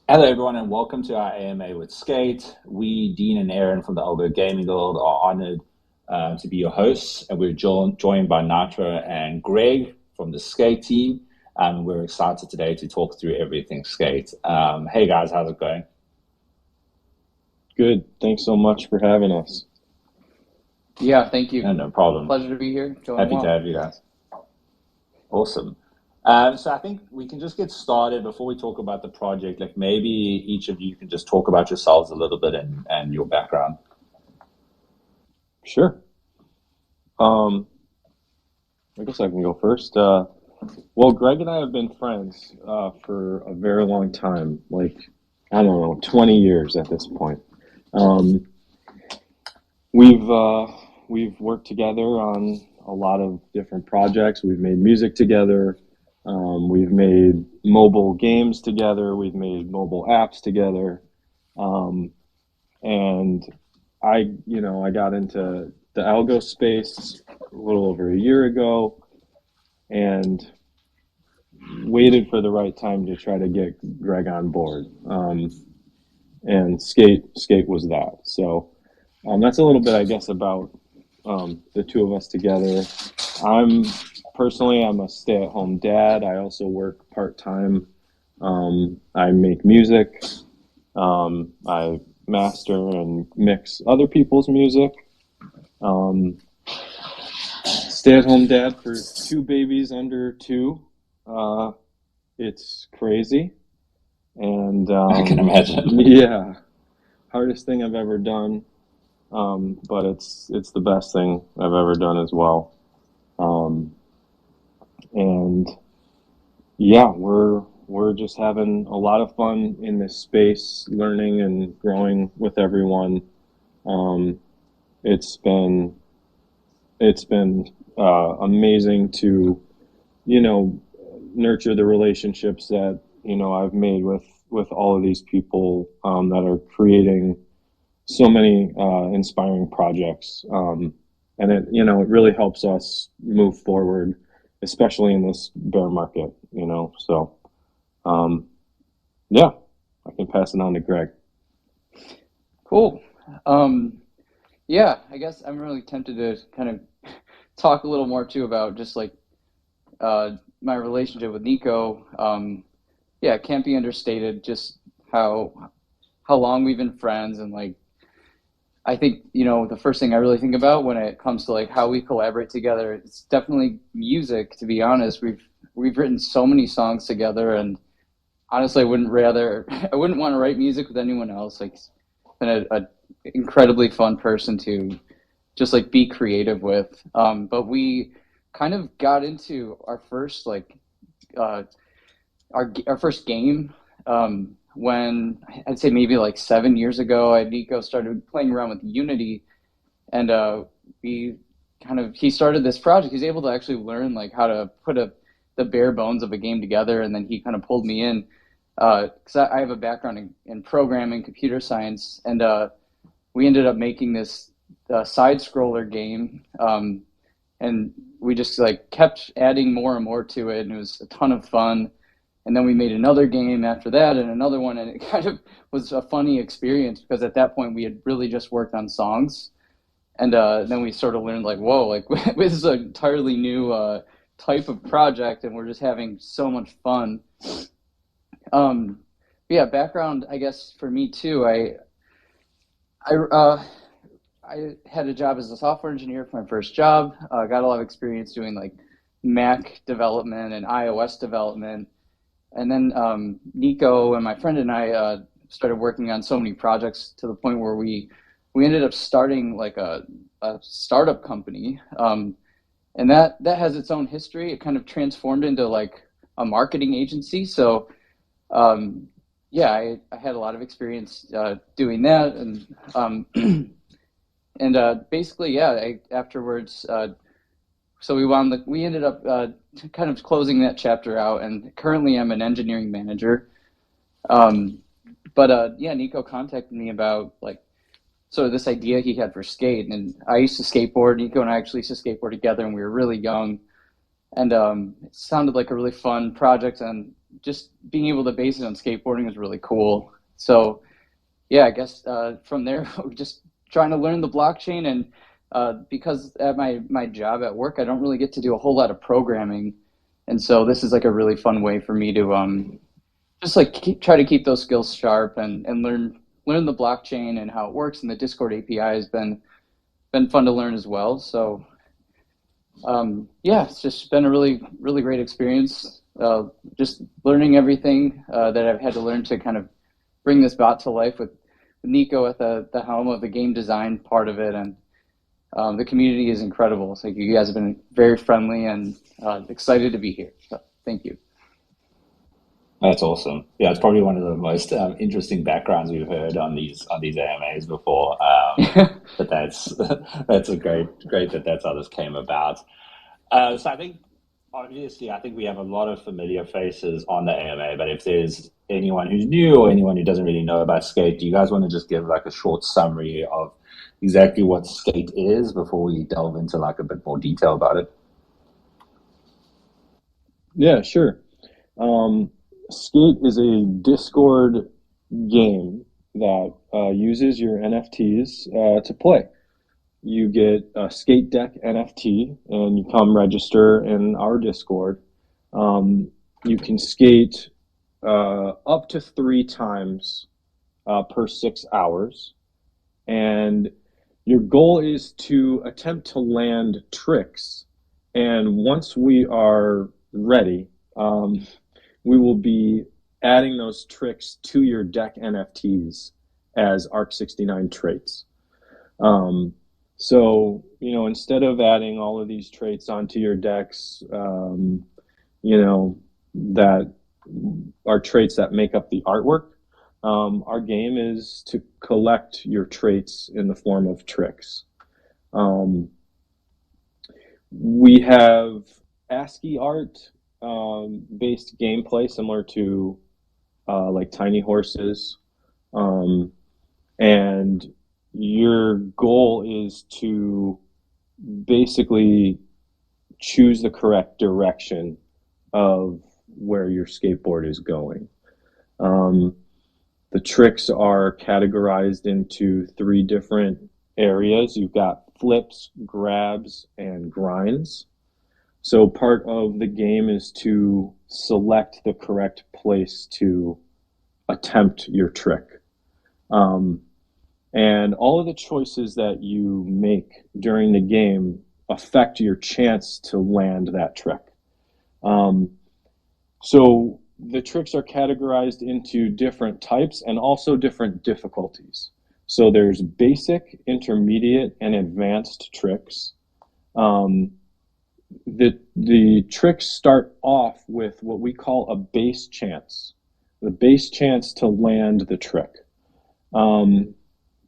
Hello, everyone, and welcome to our AMA with Skate. We, Dean and Aaron from the Algo Gaming Guild, are honored to be your hosts, and we're joined by Natra and Greg from the Skate team. We're excited today to talk through everything Skate. Hey guys, how's it going? Good. Thanks so much for having us. Yeah, thank you. No problem. Pleasure to be here. Going Happy to well. have you guys. Awesome. So I think we can just get started before we talk about the project. Like maybe each of you can just talk about yourselves a little bit and your background. Sure. Um, I guess I can go first. Well, Greg and I have been friends for a very long time, like I don't know, 20 years at this point. Um, we've worked together on a lot of different projects. We've made music together. We've made mobile games together. We've made mobile apps together. Um, and I got into the algo space a little over a year ago and waited for the right time to try to get Greg on board. And skate was that. So that's a little bit, I guess, about the two of us together. I'm I'm a stay-at-home dad. I also work part-time. I make music. I master and mix other people's music. Um, Stay-at-home dad for two babies under two. Uh, it's crazy, and I can imagine. yeah, hardest thing I've ever done. But it's the best thing I've ever done as well. Um, and yeah, we're just having a lot of fun in this space, learning and growing with everyone. Um, it's been it's been amazing to you know nurture the relationships that I've made with all of these people that are creating so many inspiring projects, and it really helps us move forward, especially in this bear market. So um, yeah, I can pass it on to Greg. Cool. Um, yeah, I guess I'm really tempted to kind of talk a little more too about just like my relationship with Nico. Yeah, it can't be understated just how long we've been friends and like I think, the first thing I really think about when it comes to like how we collaborate together, it's definitely music, to be honest. We've written so many songs together and honestly I wouldn't want to write music with anyone else. Like he's been a incredibly fun person to just like be creative with. But we kind of got into our first like uh, our first game when I'd say maybe like 7 years ago. Nico started playing around with Unity, and we he started this project. He's able to actually learn like how to put the bare bones of a game together, and then he kind of pulled me in because I have a background in programming, computer science, and we ended up making this side scroller game, and we just like kept adding more and more to it, and it was a ton of fun. And then we made another game after that, and another one, and it kind of was a funny experience because at that point we had really just worked on songs, and then we sort of learned like, whoa, like this is an entirely new type of project, and we're just having so much fun. Um, yeah, background, I guess for me too. I I had a job as a software engineer for my first job. Got a lot of experience doing like Mac development and iOS development, and then Nico and my friend and I started working on so many projects to the point where we ended up starting like a startup company, and that has its own history. It kind of transformed into like a marketing agency. So yeah, I had a lot of experience doing that, and basically, yeah, afterwards, so we ended up kind of closing that chapter out, and currently I'm an engineering manager. Um, but yeah, Nico contacted me about like sort of this idea he had for skate, and I used to skateboard. Nico and I actually used to skateboard together, and we were really young, and it sounded like a really fun project. And just being able to base it on skateboarding is really cool. So yeah, I guess from there, we're just trying to learn the blockchain, and because at my job at work, I don't really get to do a whole lot of programming, and so this is like a really fun way for me to just like try to keep those skills sharp and learn the blockchain and how it works, and the Discord API has been fun to learn as well. So yeah, it's just been a really great experience. Just learning everything that I've had to learn to kind of bring this bot to life with Nico at the helm of the game design part of it, and the community is incredible. It's like you guys have been very friendly and excited to be here. So thank you. That's awesome. Yeah, it's probably one of the most interesting backgrounds we've heard on these AMAs before. But that's that's a great that that's how this came about. So I think obviously I think we have a lot of familiar faces on the AMA, but if there's anyone who's new or anyone who doesn't really know about Skate, do you guys want to just give like a short summary of exactly what Skate is before we delve into like a bit more detail about it? Yeah, sure. Um, Skate is a Discord game that uses your NFTs to play. You get a Skate Deck NFT, and you come register in our Discord. You can skate up to 3 times per 6 hours, and your goal is to attempt to land tricks. And once we are ready, we will be adding those tricks to your deck NFTs as ARC69 traits. So, instead of adding all of these traits onto your decks, that are traits that make up the artwork, our game is to collect your traits in the form of tricks. We have ASCII art based gameplay similar to like Tiny Horses. And your goal is to basically choose the correct direction of where your skateboard is going. The tricks are categorized into 3 different areas. You've got flips, grabs, and grinds. So part of the game is to select the correct place to attempt your trick. And all of the choices that you make during the game affect your chance to land that trick. So the tricks are categorized into different types and also different difficulties. So there's basic, intermediate, and advanced tricks. The tricks start off with what we call a base chance, the base chance to land the trick.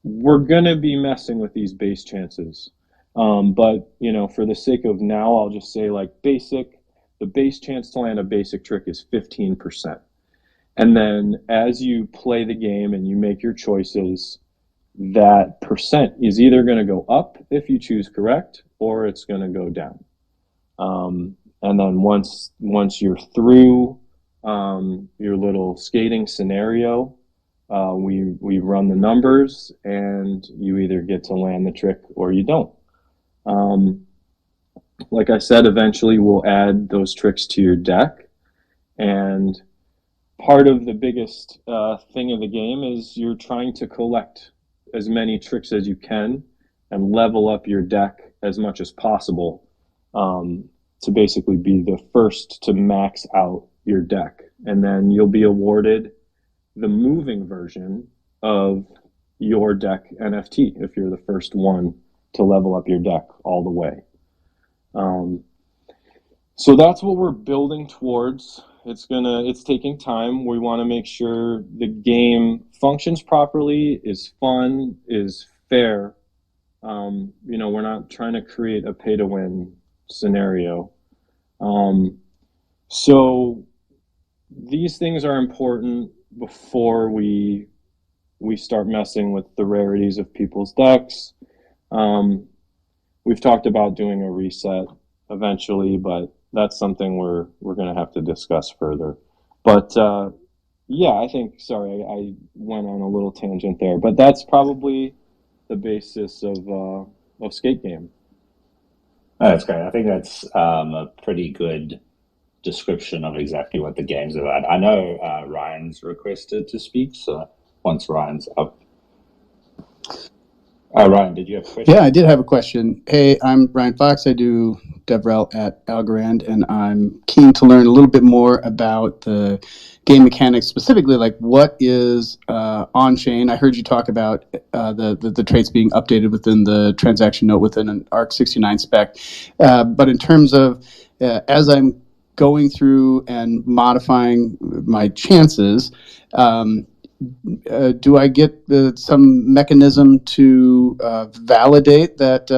We're going to be messing with these base chances. But, for the sake of now, I'll just say like the base chance to land a basic trick is 15%. And then as you play the game and you make your choices, that percent is either going to go up if you choose correct, or it's going to go down. And then once you're through your little skating scenario, we run the numbers, and you either get to land the trick or you don't. Like I said, eventually we'll add those tricks to your deck, and part of the biggest thing of the game is you're trying to collect as many tricks as you can and level up your deck as much as possible, to basically be the first to max out your deck. And then you'll be awarded the moving version of your deck NFT if you're the first one to level up your deck all the way. So that's what we're building towards. It's taking time. We want to make sure the game functions properly, is fun, is fair. We're not trying to create a pay to win scenario. So these things are important before we start messing with the rarities of people's decks. We've talked about doing a reset eventually, but that's something we're going to have to discuss further. But yeah, I think. Sorry, I went on a little tangent there, but that's probably the basis of skate game. Oh, that's great. I think that's a pretty good description of exactly what the game's about. I know Ryan's requested to speak, so once Ryan's up. Ryan, did you have a Yeah, question? I did have a question. Hey, I'm Ryan Fox. I do DevRel at Algo, and I'm keen to learn a little bit more about the game mechanics, specifically like what is on chain. I heard you talk about the traits being updated within the transaction note within an ARC69 spec. But in terms of as I'm going through and modifying my chances, um, do I get some mechanism to validate that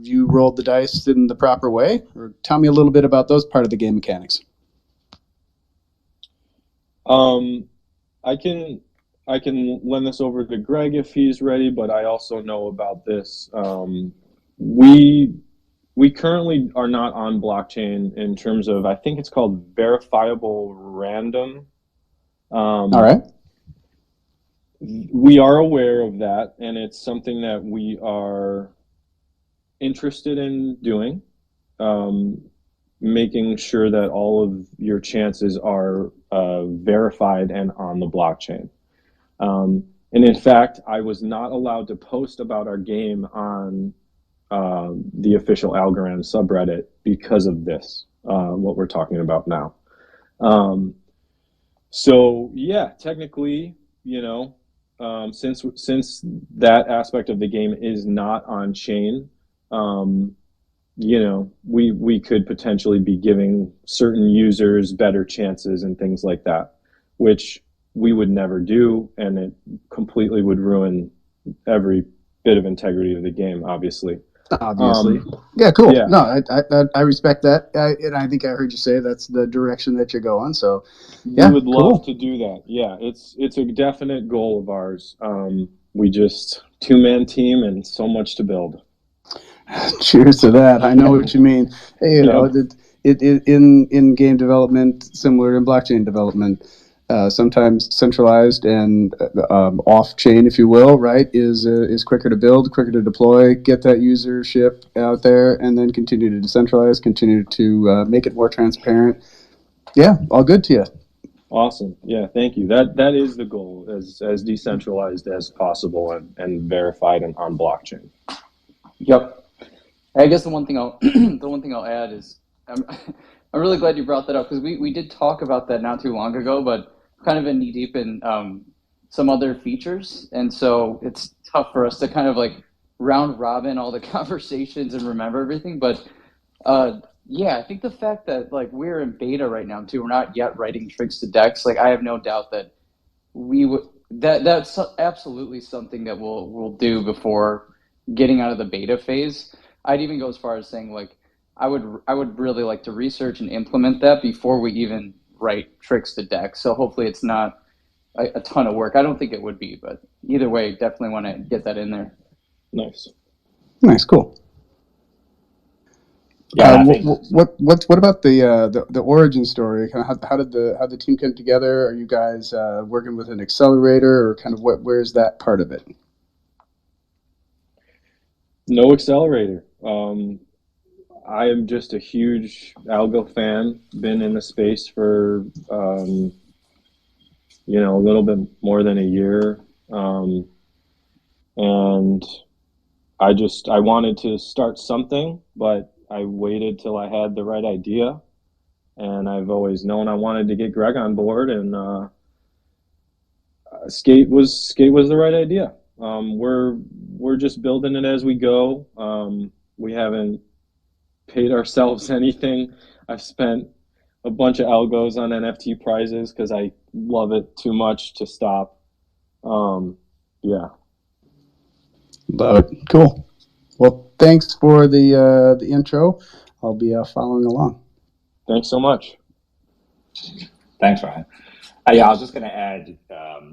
you rolled the dice in the proper way? Or tell me a little bit about those part of the game mechanics. Um, I can I can lend this over to Greg if he's ready, but I also know about this. We we currently are not on blockchain in terms of, I think it's called verifiable random. All Um, right. we are aware of that, and it's something that we are interested in doing, um, making sure that all of your chances are verified and on the blockchain. And in fact, I was not allowed to post about our game on the official Algorand subreddit because of this, what we're talking about now. Um, so yeah, technically, you know, since that aspect of the game is not on chain, um, you know, we could potentially be giving certain users better chances and things like that, which we would never do, and it completely would ruin every bit of integrity of the game, obviously. Obviously. Um, Yeah, cool. yeah, No, I respect that. And I think I heard you say that's the direction that you're going. So, we yeah, would love cool. to do that. Yeah, it's a definite goal of ours. We just two-man team and so much to build. Cheers to that. I know what you mean. Hey, Yep. in game development, similar in blockchain development, sometimes centralized and off chain, if you will, right, is quicker to build, quicker to deploy, get that usership out there, and then continue to decentralize, continue to make it more transparent. Yeah, all good to you. Awesome. Yeah, thank you. That is the goal, as decentralized as possible and verified and on blockchain. Yep. I guess the one thing I'll the one thing I'll add is I'm I'm really glad you brought that up because we did talk about that not too long ago, but kind of in knee deep in some other features, and so it's tough for us to kind of like round robin all the conversations and remember everything. But yeah, I think the fact that like we're in beta right now too, we're not yet writing tricks to decks. Like I have no doubt that we would that's absolutely something that we'll do before getting out of the beta phase. I'd even go as far as saying like I would really like to research and implement that before we even write tricks to decks. So hopefully it's not a ton of work. I don't think it would be, but either way, definitely want to get that in there. Nice. Nice, cool. Yeah, and I think What about the origin story? Kind of how the team come together? Are you guys working with an accelerator, or kind of where's that part of it? No accelerator. I am just a huge Algo fan. Been in the space for a little bit more than a year, and I wanted to start something, but I waited till I had the right idea, and I've always known I wanted to get Greg on board, and skate was the right idea. We're just building it as we go. We haven't paid ourselves anything. I've spent a bunch of algos on NFT prizes because I love it too much to stop. Um, yeah, Love it. Cool. Well, thanks for the intro. I'll be following along. thanks so much. thanks, Ryan. Yeah, I was just going to add,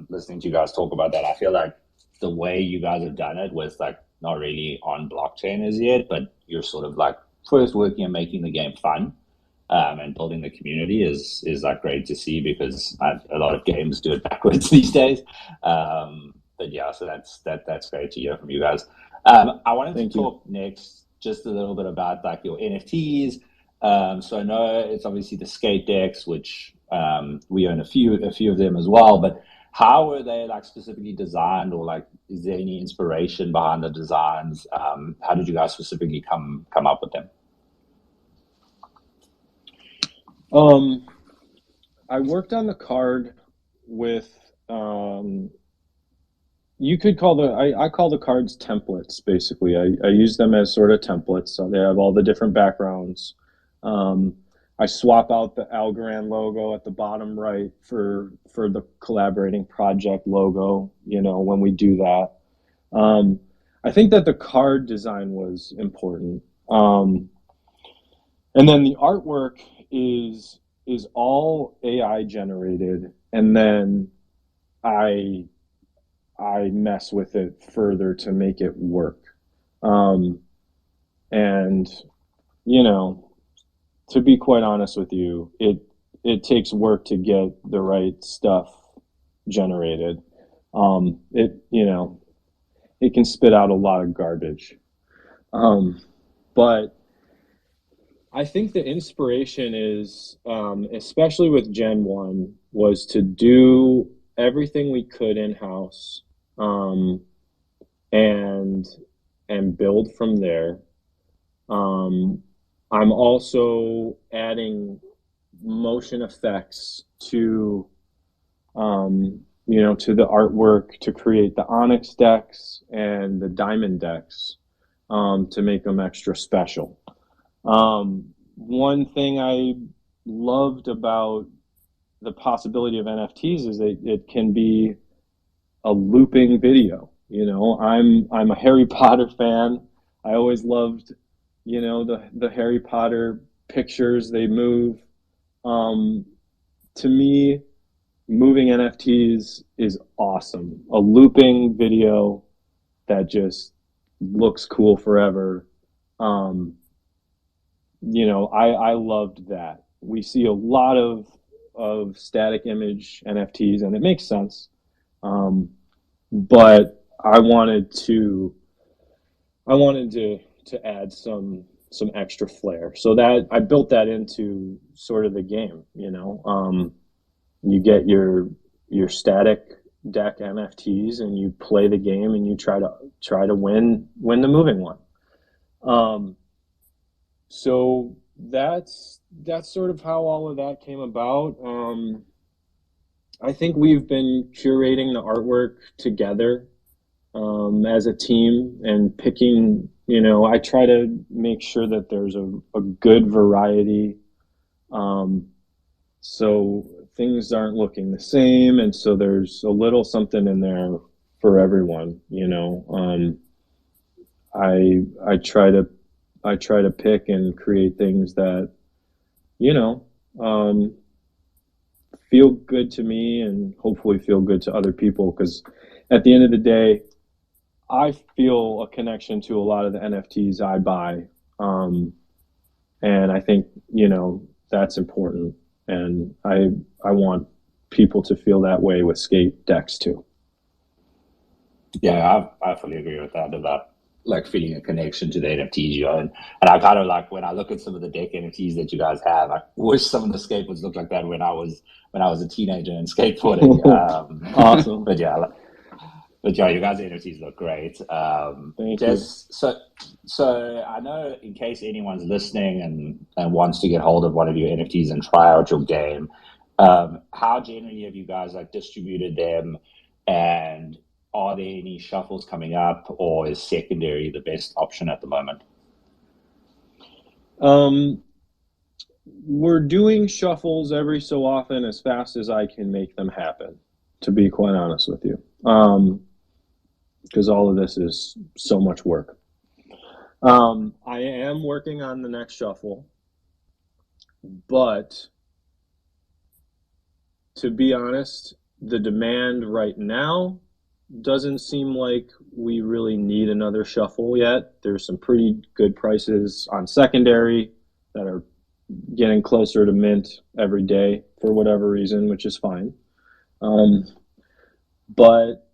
listening to you guys talk about that, I feel like the way you guys have done it with like not really on blockchain as yet, but you're sort of like first working and making the game fun. and building the community is like great to see, because a lot of games do it backwards these days. But yeah, so that's great to hear from you guys. I wanted to talk next just a little bit about like your NFTs. So I know it's obviously the skate decks, which we own a few of them as well. But how were they like specifically designed, or like is there any inspiration behind the designs? How did you guys specifically come up with them? I worked on the card with you could call I call the cards templates, basically. I use them as sort of templates. So they have all the different backgrounds. I swap out the Algorand logo at the bottom right for the collaborating project logo, when we do that. I think that the card design was important. And then the artwork is all AI generated, and then I mess with it further to make it work. And to be quite honest with you, it takes work to get the right stuff generated. It can spit out a lot of garbage. But I think the inspiration is, especially with Gen 1, was to do everything we could in-house, and build from there. I'm also adding motion effects to the artwork to create the Onyx decks and the Diamond decks, to make them extra special. One thing I loved about the possibility of NFTs is that it can be a looping video. I'm a Harry Potter fan. I always loved, the Harry Potter pictures. They move. To me, moving NFTs is awesome. A looping video that just looks cool forever. I loved that. We see a lot of static image NFTs, and it makes sense. But I wanted to add some extra flair, so that I built that into sort of the game. You get your static deck NFTs, and you play the game, and you try to win the moving one. So that's sort of how all of that came about. I think we've been curating the artwork together, as a team, and picking, I try to make sure that there's a good variety, so things aren't looking the same, and so there's a little something in there for everyone. I try to pick and create things that feel good to me, and hopefully feel good to other people, because at the end of the day, I feel a connection to a lot of the NFTs I buy, and I think that's important, and I want people to feel that way with skate decks too. Yeah, I fully agree with that, about like feeling a connection to the NFTs you own. And I kind of like, when I look at some of the deck NFTs that you guys have, I wish some of the skateboards looked like that when I was a teenager and skateboarding. Awesome. But yeah, you guys' NFTs look great. Thank you. So I know, in case anyone's listening and wants to get hold of one of your NFTs and try out your game, how generally have you guys like distributed them, and are there any shuffles coming up, or is secondary the best option at the moment? We're doing shuffles every so often, as fast as I can make them happen, to be quite honest with you, because all of this is so much work. I am working on the next shuffle, but to be honest, the demand right now doesn't seem like we really need another shuffle yet. There's some pretty good prices on secondary that are getting closer to mint every day for whatever reason, which is fine. Um, but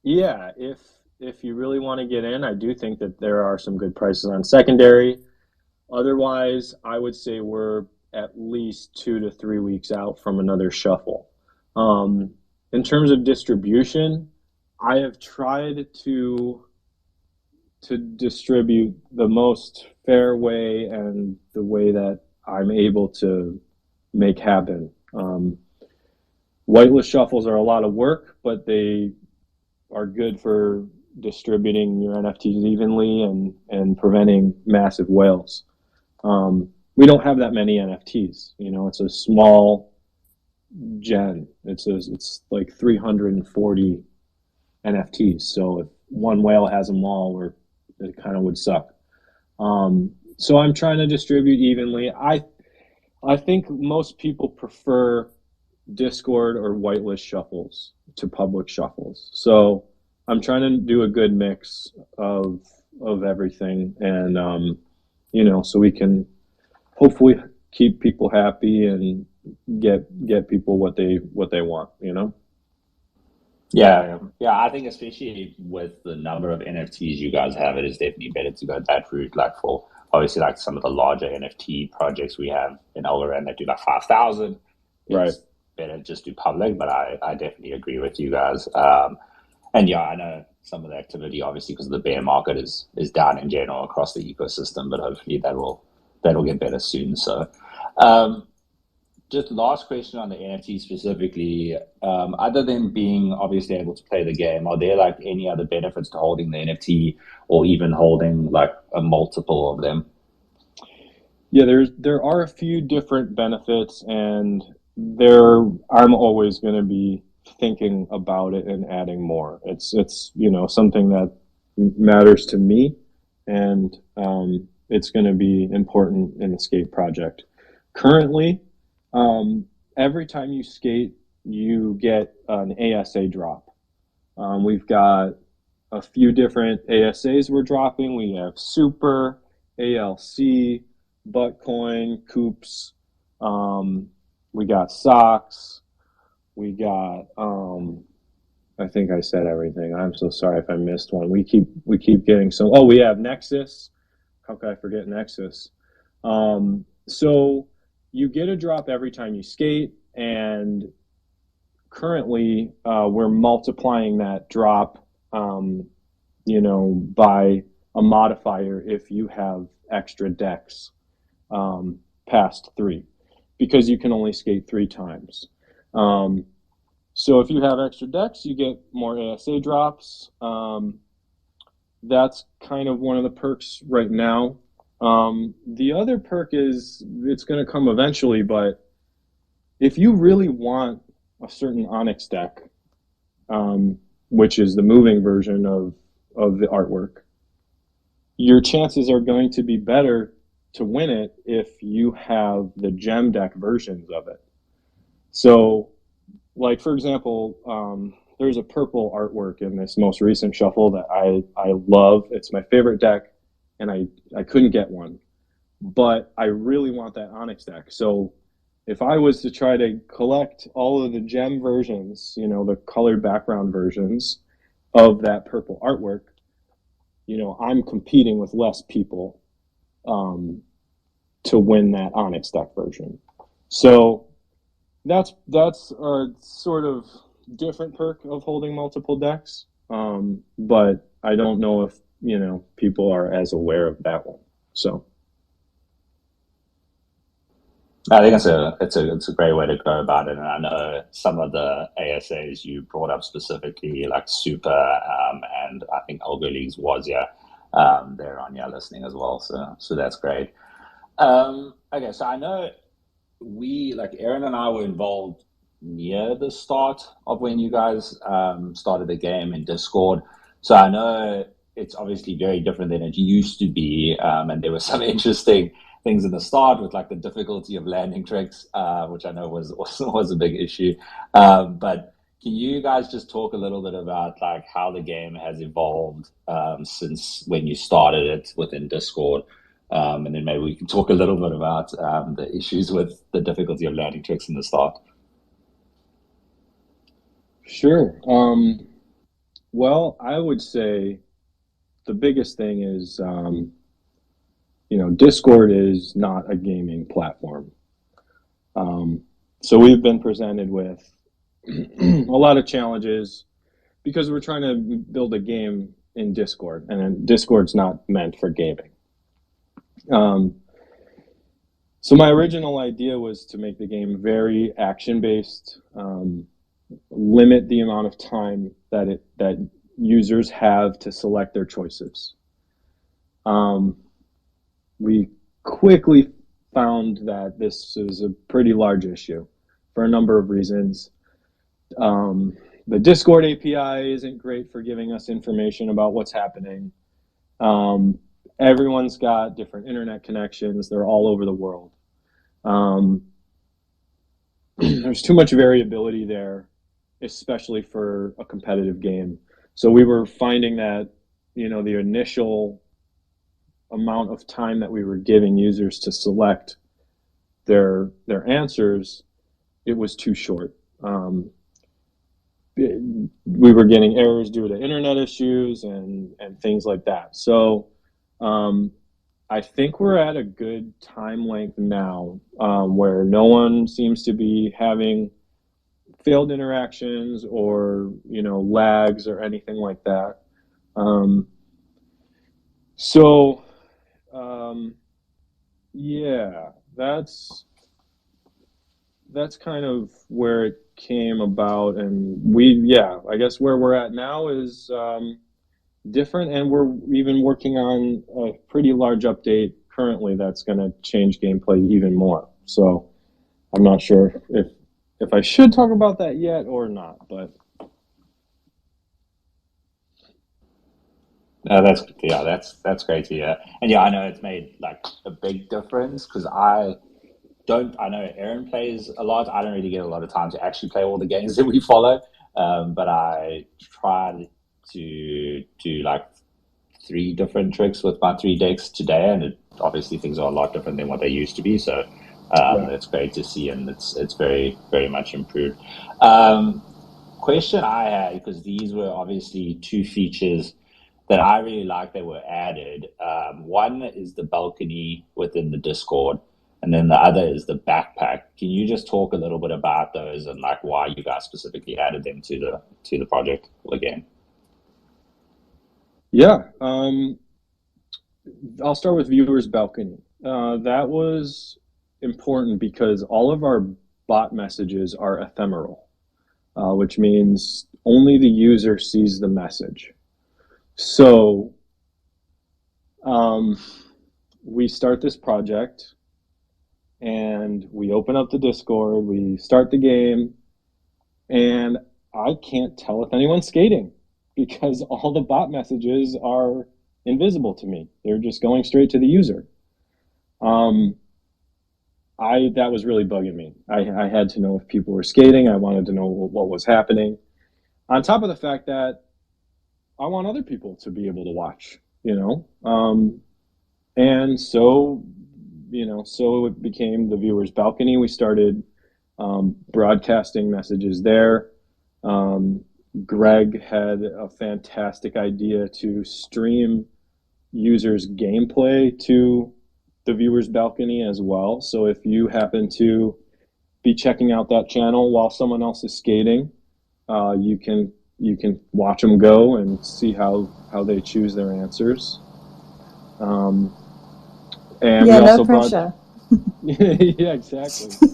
yeah, if you really want to get in, I do think that there are some good prices on secondary. Otherwise, I would say we're at least 2 to 3 weeks out from another shuffle. Um, in terms of distribution, I have tried to distribute the most fair way and the way that I'm able to make happen. Whitelist shuffles are a lot of work, but they are good for distributing your NFTs evenly and preventing massive whales. We don't have that many NFTs. You know, it's a small gen. It's like 340 NFTs. So if one whale has them all, it kind of would suck. So I'm trying to distribute evenly. I think most people prefer Discord or whitelist shuffles to public shuffles. So I'm trying to do a good mix of everything, and so we can hopefully keep people happy and get people what they want. Yeah. I think especially with the number of NFTs you guys have, it is definitely better to go that route. Like for obviously like some of the larger NFT projects we have in Algorand that do like 5,000, Right. it's better just do public. But I definitely agree with you guys. And yeah, I know some of the activity obviously because the bear market is down in general across the ecosystem, but hopefully that'll get better soon. So. Um, just last question on the NFT specifically. Other than being obviously able to play the game, are there like any other benefits to holding the NFT or even holding like a multiple of them? Yeah, there are a few different benefits, and there I'm always going to be thinking about it and adding more. It's something that matters to me, and it's going to be important in the skate project. Currently, um, every time you skate, you get an ASA drop. We've got a few different ASAs we're dropping. We have Super, ALC, Buttcoin, Coops. We got socks. We got. I think I said everything. I'm so sorry if I missed one. We keep getting some. Oh, we have Nexus. How could I forget Nexus? So you get a drop every time you skate, and currently we're multiplying that drop, by a modifier if you have extra decks past 3, because you can only skate 3 times. So if you have extra decks, you get more ASA drops. That's kind of one of the perks right now. The other perk is it's going to come eventually, but if you really want a certain Onyx deck, which is the moving version of the artwork, your chances are going to be better to win it if you have the gem deck versions of it. So, like for example, there's a purple artwork in this most recent shuffle that I love. It's my favorite deck, and I couldn't get one, but I really want that Onyx deck. So if I was to try to collect all of the gem versions, the colored background versions of that purple artwork, I'm competing with less people to win that Onyx deck version. So that's a sort of different perk of holding multiple decks, but I don't know if people are as aware of that one. So. I think it's a great way to go about it, and I know some of the ASAs you brought up specifically, like Super, and I think Algo Leagues was they're on your listening as well, so that's great. Okay, so I know we like Aaron and I were involved near the start of when you guys started the game in Discord, so I know it's obviously very different than it used to be, and there were some interesting things in the start with like the difficulty of landing tricks, which I know was a big issue. But can you guys just talk a little bit about like how the game has evolved since when you started it within Discord? And then maybe we can talk a little bit about the issues with the difficulty of learning tricks in the start. Sure. Well, I would say the biggest thing is, Discord is not a gaming platform. So we've been presented with a lot of challenges because we're trying to build a game in Discord, and Discord's not meant for gaming. So my original idea was to make the game very action-based, limit the amount of time that users have to select their choices. We quickly found that this is a pretty large issue for a number of reasons. The Discord API isn't great for giving us information about what's happening. Everyone's got different internet connections. They're all over the world. There's too much variability there, especially for a competitive game. So we were finding that, the initial amount of time that we were giving users to select their answers, it was too short. We were getting errors due to internet issues and things like that. So I think we're at a good time length now, where no one seems to be having failed interactions or lags or anything like that. Yeah, that's kind of where it came about, and I guess where we're at now is different, and we're even working on a pretty large update currently that's going to change gameplay even more. So I'm not sure if I should talk about that yet or not, but No, that's great to hear. And yeah, I know it's made like a big difference because I know Aaron plays a lot. I don't really get a lot of time to actually play all the games that we follow. But I tried to do like 3 different tricks with my 3 decks today, and obviously things are a lot different than what they used to be. So it's great to see, and it's very, very much improved. Question I had, because these were obviously 2 features that I really like that were added. One is the balcony within the Discord, and then the other is the backpack. Can you just talk a little bit about those and like why you guys specifically added them to the project again? Yeah, I'll start with viewers balcony. That was important because all of our bot messages are ephemeral, which means only the user sees the message. So we start this project and we open up the Discord, we start the game, and I can't tell if anyone's skating because all the bot messages are invisible to me. They're just going straight to the user. That was really bugging me. I had to know if people were skating. I wanted to know what was happening. On top of the fact that I want other people to be able to watch, and so it became the viewers balcony. We started broadcasting messages there. Greg had a fantastic idea to stream users gameplay to the viewers balcony as well. So if you happen to be checking out that channel while someone else is skating, you can watch them go and see how they choose their answers. And yeah, we also no pressure. yeah, exactly.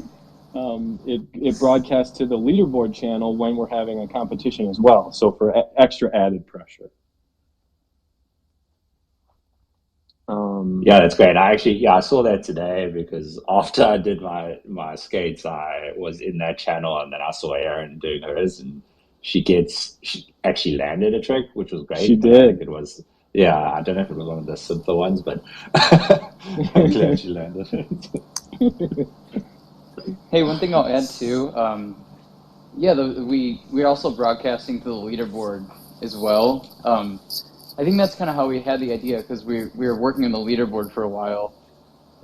It broadcasts to the leaderboard channel when we're having a competition as well, so for extra added pressure. Yeah, that's great. I saw that today because after I did my skates, I was in that channel, and then I saw Erin doing hers, and she actually landed a trick, which was great. She but did. I think it was, I don't know if it was one of the simpler ones, but I'm glad she landed it. Hey, one thing I'll add too. We are also broadcasting to the leaderboard as well. I think that's kind of how we had the idea, because we were working on the leaderboard for a while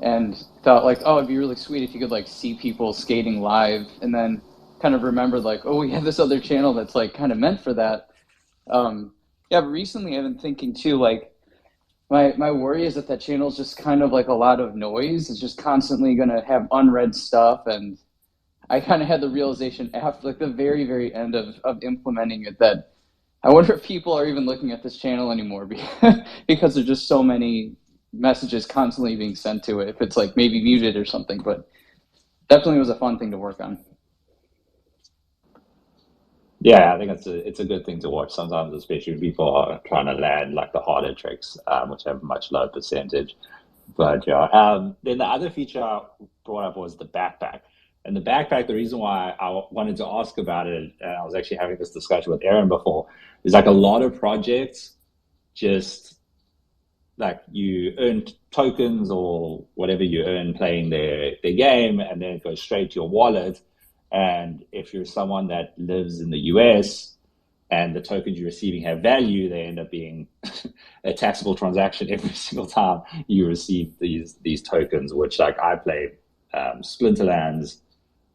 and thought like, oh, it'd be really sweet if you could like see people skating live, and then kind of remembered like, oh, we have this other channel that's like kind of meant for that. Yeah, but recently I've been thinking too, like my worry is that that channel is just kind of like a lot of noise. It's just constantly going to have unread stuff, and I kind of had the realization after like the very end of implementing it that I wonder if people are even looking at this channel anymore because there's just so many messages constantly being sent to it. If it's like maybe muted or something, but definitely was a fun thing to work on. Yeah, I think it's a good thing to watch sometimes, especially when people are trying to land like the harder tricks, which have a much lower percentage. But yeah, then the other feature I brought up was the backpack. And the backpack, the reason why I wanted to ask about it, and I was actually having this discussion with Aaron before, is like a lot of projects just like you earn tokens or whatever you earn playing their game, and then it goes straight to your wallet. And if you're someone that lives in the US and the tokens you're receiving have value, they end up being a taxable transaction every single time you receive these tokens, which like I play Splinterlands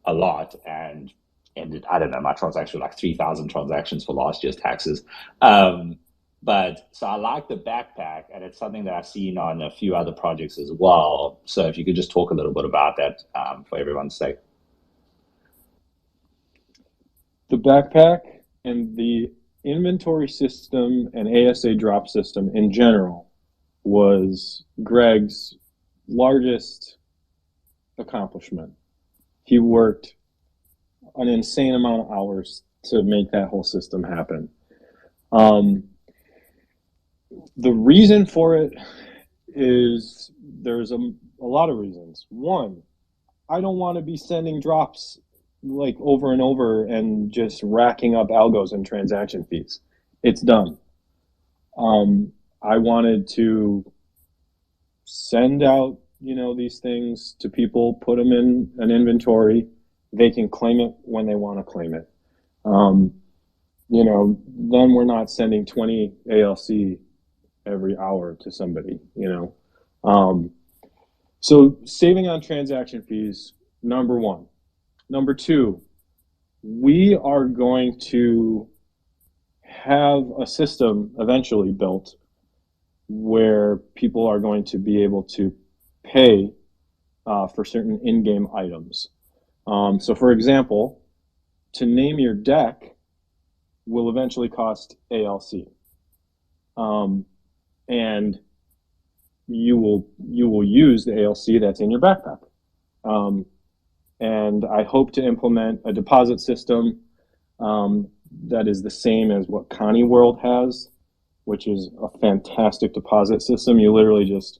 a lot, and ended, I don't know, my transaction was like 3,000 transactions for last year's taxes. But so I like the backpack, and it's something that I've seen on a few other projects as well. So if you could just talk a little bit about that for everyone's sake. The backpack and the inventory system and ASA drop system in general was Greg's largest accomplishment. He worked an insane amount of hours to make that whole system happen. The reason for it is there's a lot of reasons. One, I don't want to be sending drops like over and over and just racking up algos and transaction fees. It's done. I wanted to send out, these things to people, put them in an inventory. They can claim it when they want to claim it. Then we're not sending 20 ALC every hour to somebody, So saving on transaction fees, number one. Number two, we are going to have a system eventually built where people are going to be able to pay for certain in-game items. So for example, to name your deck will eventually cost ALC. And you will use the ALC that's in your backpack. And I hope to implement a deposit system that is the same as what Connie World has, which is a fantastic deposit system. You literally just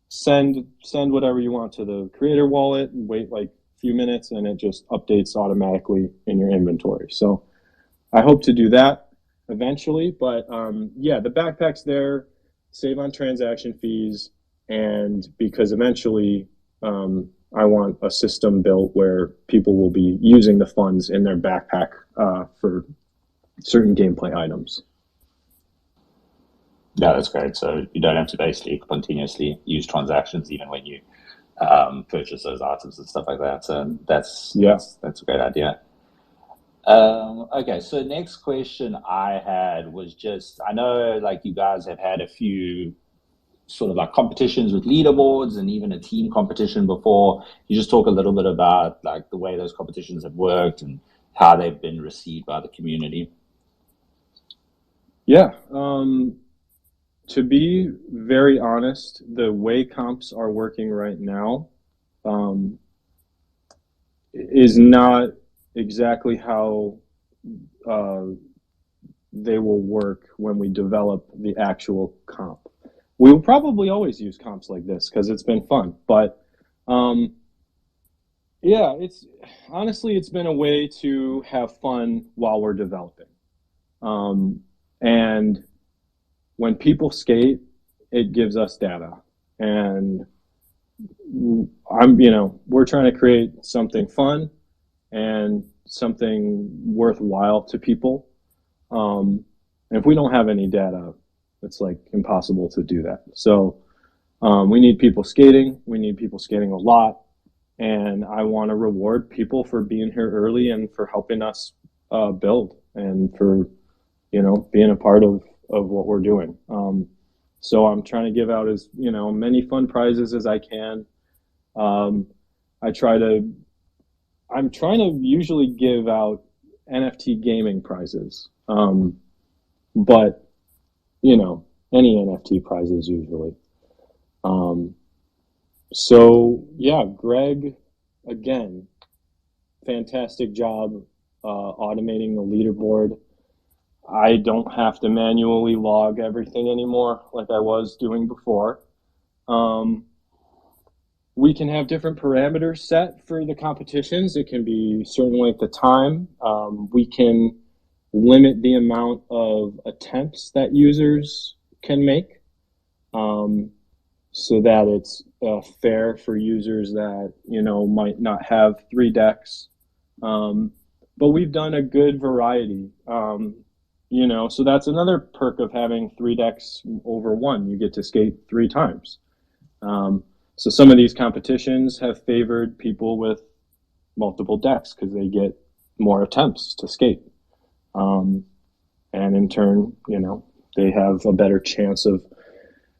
send whatever you want to the creator wallet and wait like a few minutes, and it just updates automatically in your inventory. So I hope to do that eventually. But yeah, the backpack's there, save on transaction fees, and because eventually I want a system built where people will be using the funds in their backpack for certain gameplay items. Yeah, that's great. So you don't have to basically continuously use transactions even when you purchase those items and stuff like that. So that's a great idea. Okay, so next question I had was just, I know like you guys have had a few sort of like competitions with leaderboards and even a team competition before. You just talk a little bit about like the way those competitions have worked and how they've been received by the community. Yeah. To be very honest, the way comps are working right now is not exactly how they will work when we develop the actual comp. We will probably always use comps like this because it's been fun, but yeah, it's been a way to have fun while we're developing. And when people skate, it gives us data, and we're trying to create something fun and something worthwhile to people. And if we don't have any data, It's like impossible to do that. So we need people skating. We need people skating a lot. And I want to reward people for being here early and for helping us build and for, being a part of what we're doing. So I'm trying to give out as, many fun prizes as I can. I'm trying to usually give out NFT gaming prizes. But, any NFT prizes usually. So yeah, Greg, again, fantastic job automating the leaderboard. I don't have to manually log everything anymore like I was doing before. We can have different parameters set for the competitions. It can be certain length of time. We can limit the amount of attempts that users can make. So that it's fair for users that might not have 3 decks, but we've done a good variety. So that's another perk of having 3 decks over 1. You get to skate 3 times. So some of these competitions have favored people with multiple decks because they get more attempts to skate, and in turn, they have a better chance of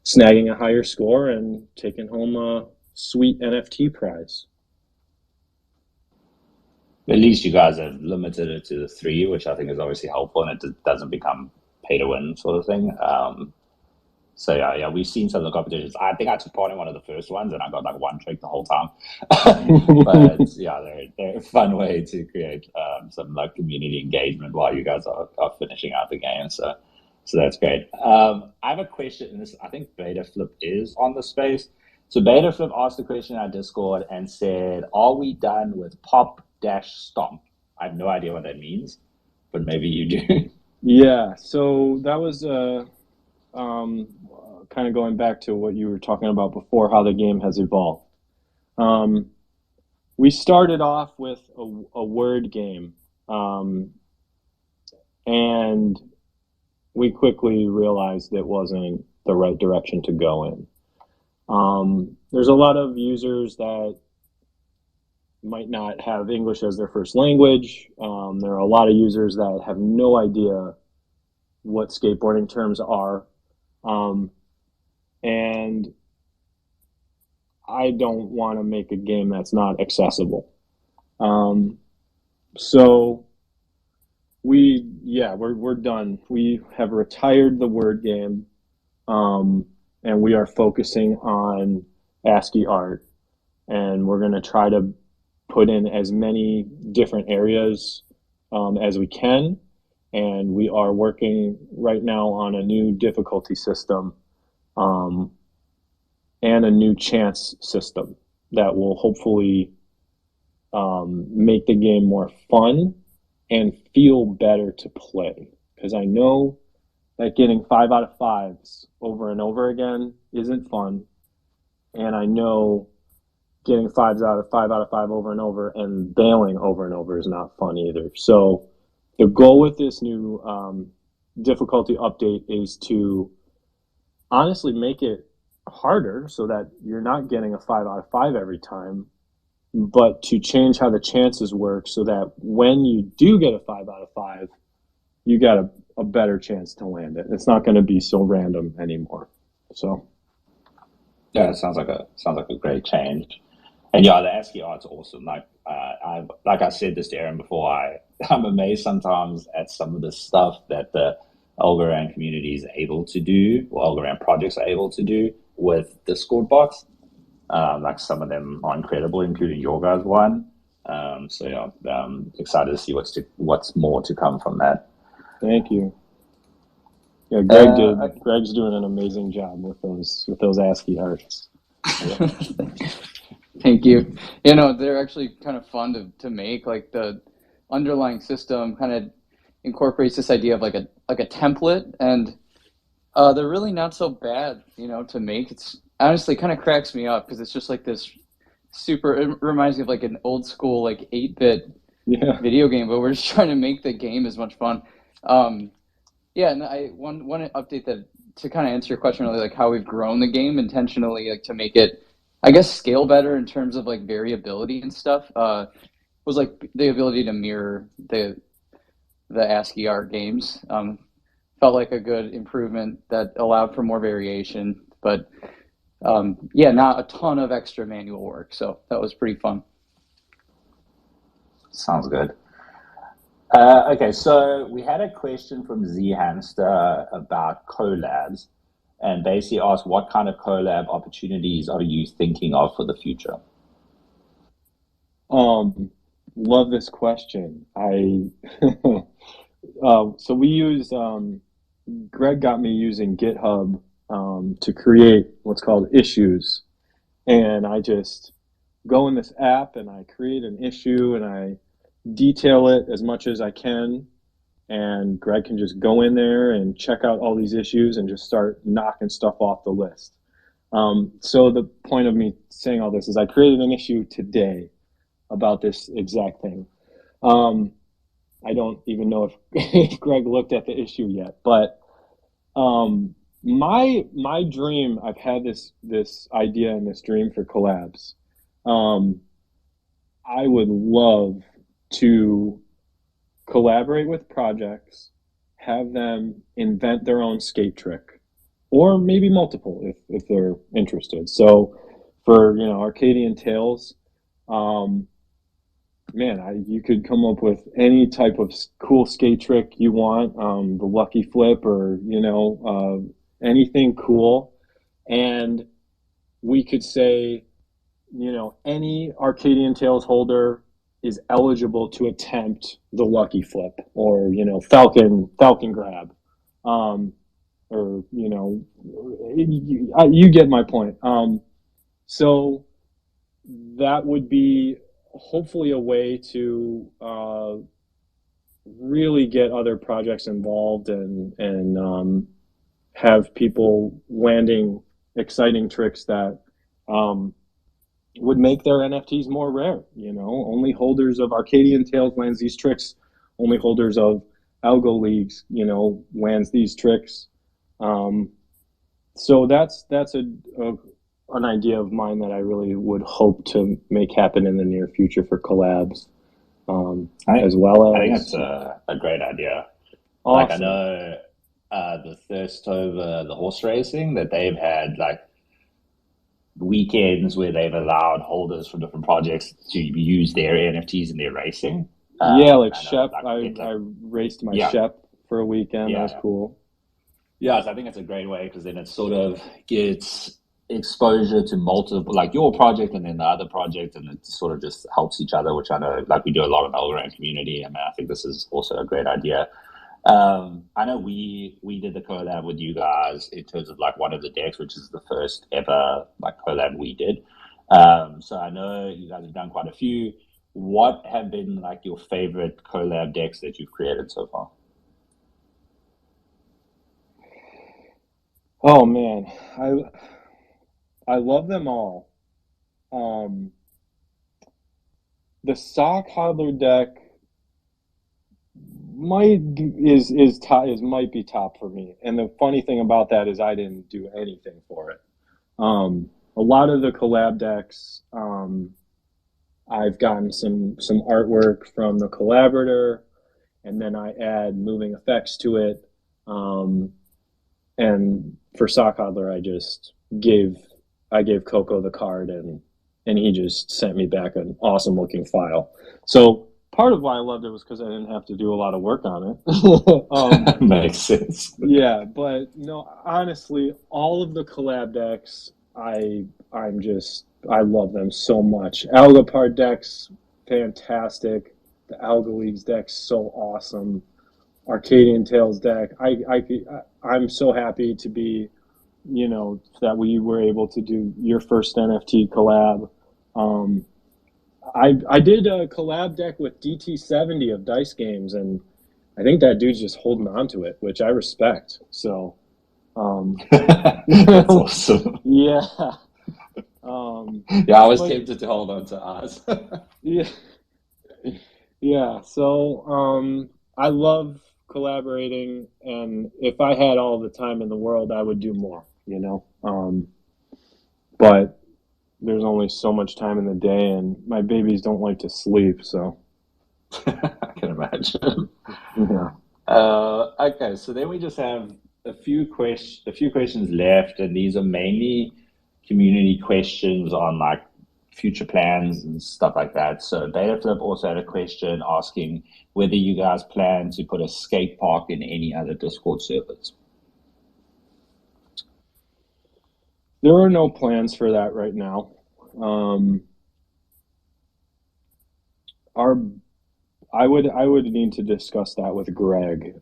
snagging a higher score and taking home a sweet NFT prize. At least you guys have limited it to the 3, which I think is obviously helpful, and it doesn't become pay to win sort of thing. So yeah, we've seen some of the competitions. I think I took part in one of the first ones, and I got like 1 trick the whole time. But yeah, they're a fun way to create some like community engagement while you guys are finishing out the game. So that's great. I have a question, and I think Betaflip is on the space. So Betaflip asked a question in our Discord and said, "Are we done with pop-stomp?" I have no idea what that means, but maybe you do. Yeah, so that was kind of going back to what you were talking about before, how the game has evolved. We started off with a word game, and we quickly realized it wasn't the right direction to go in. There's a lot of users that might not have English as their first language. There are a lot of users that have no idea what skateboarding terms are. And I don't want to make a game that's not accessible. So we're done. We have retired the word game, and we are focusing on ASCII art, and we're going to try to put in as many different areas as we can. And we are working right now on a new difficulty system and a new chance system that will hopefully make the game more fun and feel better to play. Because I know that getting 5 out of 5s over and over again isn't fun. And I know getting 5 out of 5 over and over and bailing over and over is not fun either. So the goal with this new difficulty update is to honestly make it harder so that you're not getting a 5 out of 5 every time, but to change how the chances work so that when you do get a 5 out of 5, you got a better chance to land it. It's not going to be so random anymore. So yeah, it sounds like a great change. And yeah, the ASCII art's awesome. Like I said this to Aaron before, I'm amazed sometimes at some of the stuff that the Algorand community is able to do, or Algorand projects are able to do with Discord bots. Like some of them are incredible, including your guys' one. So yeah, excited to see what's more to come from that. Thank you. Yeah, Greg's doing an amazing job with those ASCII arts. Thank you. They're actually kind of fun to make. Like the underlying system kind of incorporates this idea of like a template, and they're really not so bad, to make. It's honestly kind of cracks me up because it's just like this super. It reminds me of like an old school like 8-bit video game, but we're just trying to make the game as much fun. Yeah, and one update that to kind of answer your question, really, like how we've grown the game intentionally, like to make it, I guess, scale better in terms of like variability and stuff, was like the ability to mirror the ASCII art games. Felt like a good improvement that allowed for more variation, but yeah, not a ton of extra manual work. So that was pretty fun. Sounds good. Okay, so we had a question from Z Hamster about collabs, and basically asked what kind of collab opportunities are you thinking of for the future? Love this question. So we use Greg got me using GitHub to create what's called issues, and I just go in this app and I create an issue and I detail it as much as I can, and Greg can just go in there and check out all these issues and just start knocking stuff off the list. So the point of me saying all this is I created an issue today about this exact thing. I don't even know if Greg looked at the issue yet, but my dream, I've had this idea and this dream for collabs. I would love to collaborate with projects, have them invent their own skate trick, or maybe multiple if they're interested. So for Arcadian Tales, man, you could come up with any type of cool skate trick you want, the lucky flip or anything cool, and we could say any Arcadian Tales holder is eligible to attempt the lucky flip or falcon grab, or you get my point. So that would be hopefully a way to really get other projects involved and have people landing exciting tricks that would make their NFTs more rare. Only holders of Arcadian Tales lands these tricks. Only holders of Algo leagues, lands these tricks. So that's an idea of mine that I really would hope to make happen in the near future for collabs. As well as I think that's a great idea. Awesome. Like I know the Thirst Over the horse racing that they've had like weekends where they've allowed holders from different projects to use their NFTs in their racing. Yeah, like Shep. I raced my Shep for a weekend. Yeah. That was cool. Yeah, so I think it's a great way because then it sort of gets exposure to multiple, like your project and then the other project, and it sort of just helps each other, which I know like we do a lot in the Algo community. I mean, I think this is also a great idea. I know we did the collab with you guys in terms of like one of the decks, which is the first ever like collab we did. So I know you guys have done quite a few. What have been like your favorite collab decks that you've created so far? Oh man, I love them all. The Sock Hodler deck might be top for me. And the funny thing about that is I didn't do anything for it. A lot of the collab decks, I've gotten some artwork from the collaborator, and then I add moving effects to it. And for Sock Hodler, I gave Coco the card, and he just sent me back an awesome looking file. So part of why I loved it was because I didn't have to do a lot of work on it. Makes sense. Yeah, but no, honestly, all of the collab decks, I love them so much. Algo decks, fantastic. The Algo Leagues deck's so awesome. Arcadian Tales deck, I'm so happy to be, that we were able to do your first NFT collab. I did a collab deck with DT70 of Dice Games, and I think that dude's just holding on to it, which I respect. So, that's awesome. Yeah. Yeah, I was tempted to hold on to ours. Yeah. Yeah. So, I love collaborating, and if I had all the time in the world, I would do more, you know. But there's only so much time in the day, and my babies don't like to sleep, so I can imagine. yeah. Okay, so then we just have a few questions left, and these are mainly community questions on like future plans and stuff like that. So Betaflip also had a question asking whether you guys plan to put a skate park in any other Discord servers. There are no plans for that right now. Our I would need to discuss that with Greg.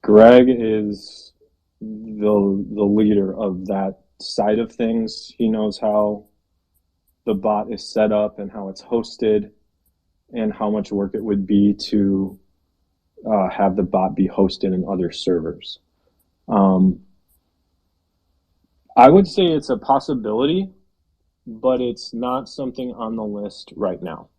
Greg is the leader of that side of things. He knows how the bot is set up and how it's hosted and how much work it would be to have the bot be hosted in other servers. I would say it's a possibility, but it's not something on the list right now.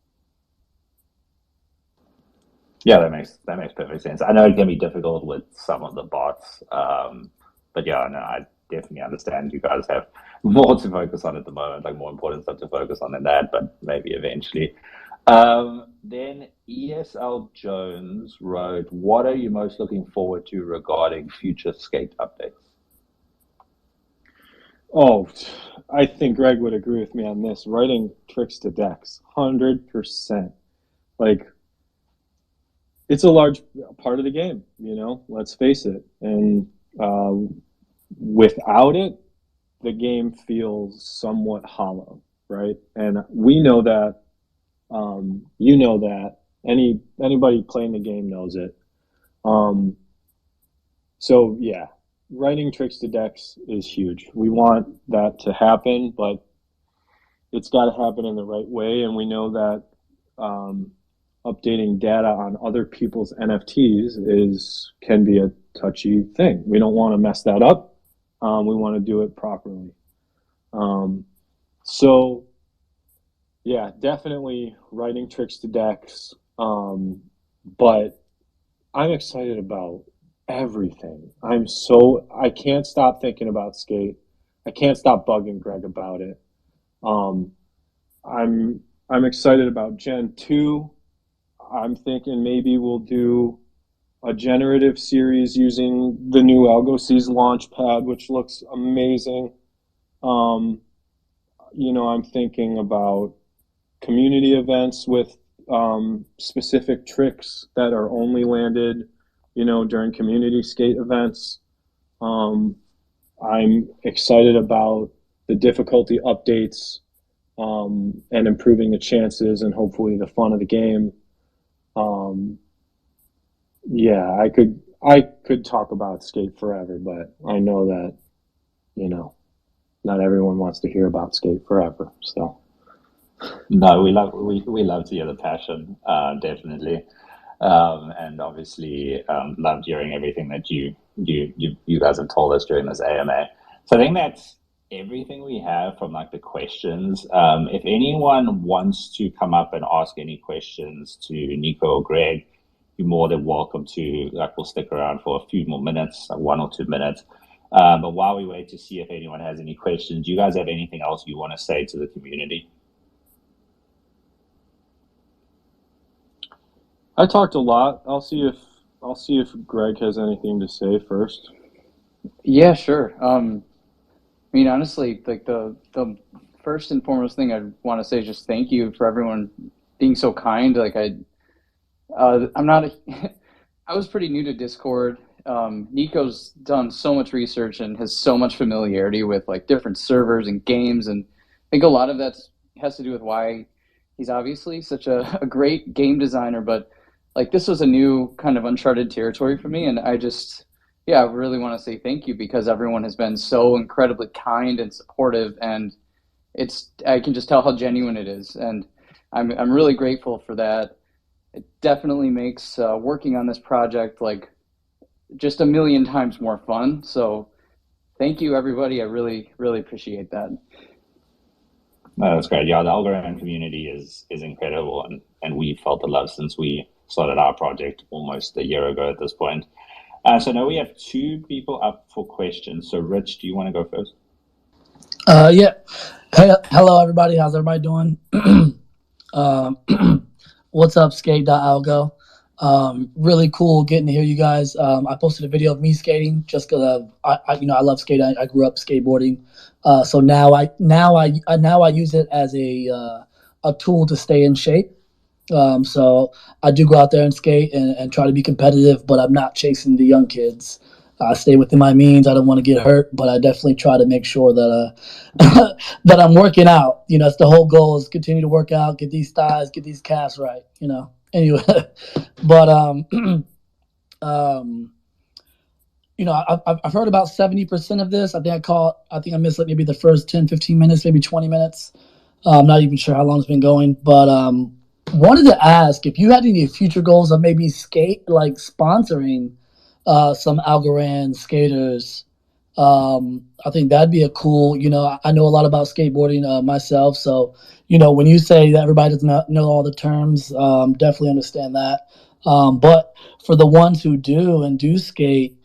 Yeah, that makes perfect sense. I know it can be difficult with some of the bots, but yeah, no, I definitely understand you guys have more to focus on at the moment, like more important stuff to focus on than that, but maybe eventually. Then ESL Jones wrote, "What are you most looking forward to regarding future skate updates?" Oh, I think Greg would agree with me on this. Writing tricks to decks, 100%. Like, it's a large part of the game, you know, let's face it. And without it, the game feels somewhat hollow, right? And we know that, you know that, anybody playing the game knows it. So yeah, writing tricks to decks is huge. We want that to happen, but it's got to happen in the right way. And we know that updating data on other people's NFTs can be a touchy thing. We don't want to mess that up. We want to do it properly. So yeah, definitely writing tricks to decks. But I'm excited about everything. I can't stop thinking about skate. I can't stop bugging Greg about it. I'm excited about Gen 2. I'm thinking maybe we'll do a generative series using the new Algo Seas launch pad, which looks amazing. You know, I'm thinking about community events with specific tricks that are only landed, you know, during community skate events. I'm excited about the difficulty updates and improving the chances and hopefully the fun of the game. Yeah, I could talk about skate forever, but I know that, you know, not everyone wants to hear about skate forever. So No, we love to hear the passion, definitely, and obviously loved hearing everything that you guys have told us during this AMA. So I think that's everything we have from like the questions. If anyone wants to come up and ask any questions to Nico or Greg, you're more than welcome to. Like, we'll stick around for a few more minutes, like 1 or 2 minutes. But while we wait to see if anyone has any questions, do you guys have anything else you want to say to the community? I talked a lot. I'll see if Greg has anything to say first. Yeah, sure. I mean, honestly, like the first and foremost thing I'd want to say is just thank you for everyone being so kind. I'm not a, I was pretty new to Discord. Nico's done so much research and has so much familiarity with like different servers and games, and I think a lot of that has to do with why he's obviously such a great game designer. But like this was a new kind of uncharted territory for me, and yeah, I really want to say thank you because everyone has been so incredibly kind and supportive, and I can just tell how genuine it is, and I'm really grateful for that. It definitely makes working on this project like just a million times more fun. So thank you, everybody. I really, really appreciate that. No, that's great. Yeah, the Algorand community is incredible, and we felt the love since we started our project almost a year ago at this point. So now we have 2 people up for questions. So Rich, do you want to go first? Yeah. Hey, hello everybody. How's everybody doing? um, what's up, Skate.Algo? Really cool getting to hear you guys. I posted a video of me skating just because I love skating. I grew up skateboarding, so now I use it as a tool to stay in shape. So I do go out there and skate and try to be competitive, but I'm not chasing the young kids. I stay within my means. I don't want to get hurt, but I definitely try to make sure that that I'm working out. That's the whole goal, is continue to work out, get these thighs, get these calves right. Anyway, but um, I've heard about 70% of this. I think I missed like maybe the first 10, 15 minutes, maybe 20 minutes. I'm not even sure how long it's been going, but wanted to ask if you had any future goals of maybe sponsoring some Algorand skaters. I think that'd be a cool. I know a lot about skateboarding myself, so when you say that everybody does not know all the terms, definitely understand that. But for the ones who do and do skate,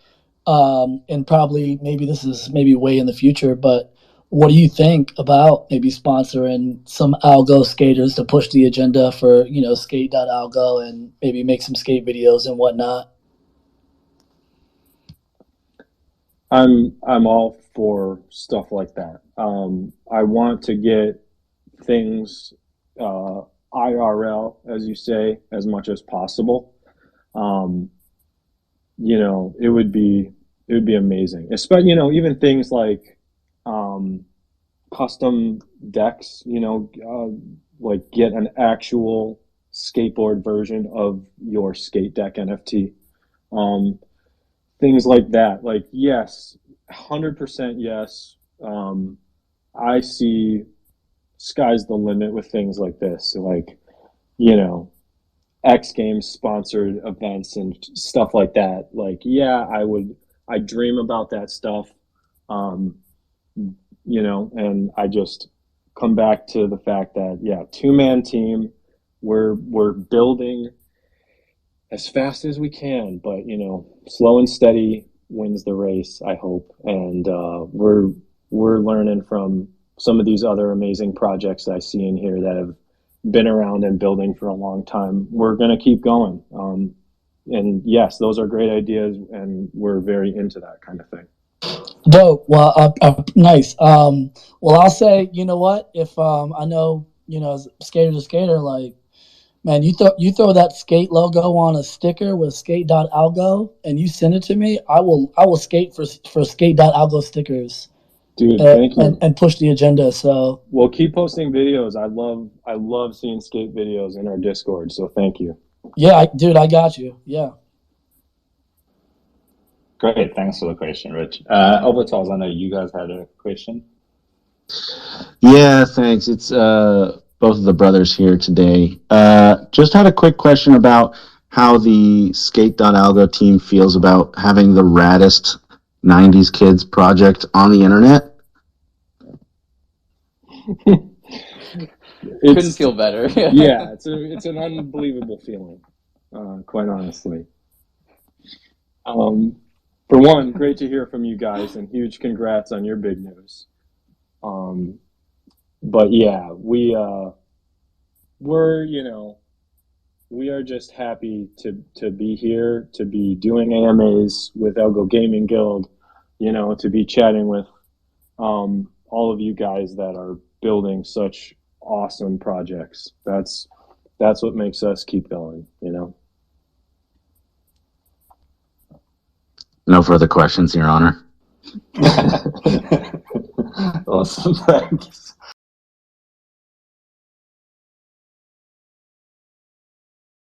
and probably maybe this is maybe way in the future, but what do you think about maybe sponsoring some Algo skaters to push the agenda for skate.algo and maybe make some skate videos and whatnot? I'm all for stuff like that. I want to get things IRL, as you say, as much as possible. It would be amazing. Especially, even things like custom decks. Like get an actual skateboard version of your skate deck NFT. Things like that. Like, yes, 100% yes. I see sky's the limit with things like this. Like, X Games sponsored events and stuff like that. Like, yeah, I dream about that stuff. And I just come back to the fact that, yeah, 2-man team, we're building as fast as we can, but slow and steady wins the race, I hope. And we're learning from some of these other amazing projects that I see in here that have been around and building for a long time. We're going to keep going. And yes, those are great ideas, and we're very into that kind of thing. Dope. Well, nice. Well, I'll say, you know what? If I know, as skater to skater, like, man, you throw that skate logo on a sticker with skate.algo and you send it to me, I will skate for skate.algo stickers. Dude, thank you. And push the agenda. So we'll keep posting videos. I love seeing skate videos in our Discord. So thank you. Yeah, dude, I got you. Yeah. Great, thanks for the question, Rich. Overtals, I know you guys had a question. Yeah, thanks. It's both of the brothers here today. Just had a quick question about how the Skate.Algo team feels about having the raddest 90s kids project on the internet. Couldn't feel better. Yeah, it's an unbelievable feeling, quite honestly. For one, great to hear from you guys, and huge congrats on your big news. But yeah, we're we are just happy to be here, to be doing AMAs with Algo Gaming Guild, to be chatting with all of you guys that are building such awesome projects. That's what makes us keep going, No further questions, Your Honor. Awesome, thanks.